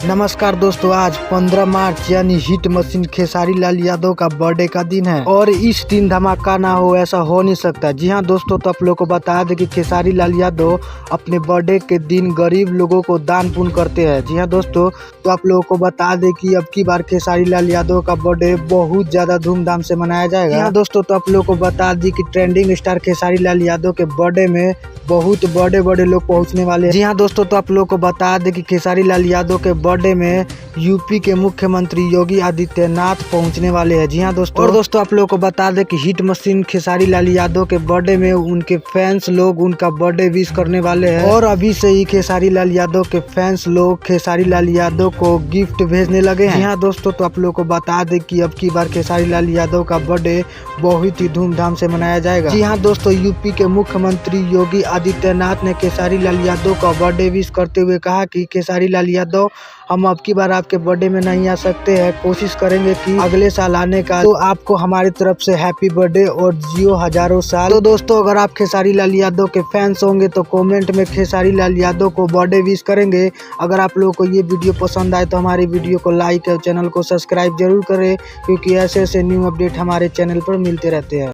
नमस्कार दोस्तों, आज 15 मार्च यानी हिट मशीन खेसारी लाल यादव का बर्थडे का दिन है और इस दिन धमाका ना हो ऐसा हो नहीं सकता। जी हाँ दोस्तों, तो आप लोगों को बता दें कि खेसारी लाल यादव अपने बर्थडे के दिन गरीब लोगों को दान पुण्य करते हैं। जी हाँ दोस्तों, तो आप लोगों को बता दें कि अब की बार खेसारी लाल यादव का बर्थडे बहुत ज्यादा धूमधाम से मनाया जाएगा। जी हाँ दोस्तों, तो आप लोगों को बता दी कि ट्रेंडिंग स्टार खेसारी लाल यादव के बर्थडे में बहुत बड़े बड़े लोग पहुंचने वाले हैं। जी हाँ दोस्तों, तो आप लोगों को बता दें कि खेसारी लाल यादव के बर्थडे में यूपी के मुख्यमंत्री योगी आदित्यनाथ पहुंचने वाले हैं। जी हाँ दोस्तों, और दोस्तों आप लोगों को बता दें कि हिट मशीन खेसारी लाल यादव के बर्थडे में उनके फैंस लोग उनका बर्थडे विश करने वाले हैं और अभी से ही खेसारी लाल यादव के फैंस लोग खेसारी लाल यादव को गिफ्ट भेजने लगे हैं। जी हाँ दोस्तों, तो आप लोगों को बता दें कि अब की बार खेसारी लाल यादव का बर्थडे बहुत ही धूमधाम से मनाया जाएगा। जी हाँ दोस्तों, यूपी के मुख्यमंत्री योगी आदित्यनाथ ने खेसारी लाल यादव का बर्थडे विश करते हुए कहा कि खेसारी लाल यादव, हम अब की बार आपके बर्थडे में नहीं आ सकते हैं, कोशिश करेंगे कि अगले साल आने का। तो आपको हमारी तरफ से हैप्पी बर्थडे और जियो हजारों साल। तो दोस्तों, अगर आप खेसारी लाल यादव के फैंस होंगे तो कमेंट में खेसारी लाल यादव को बर्थडे विश करेंगे। अगर आप लोगों को ये वीडियो पसंद आए तो हमारी वीडियो को लाइक और चैनल को सब्सक्राइब जरूर करें, क्योंकि ऐसे ऐसे न्यू अपडेट हमारे चैनल पर मिलते रहते हैं।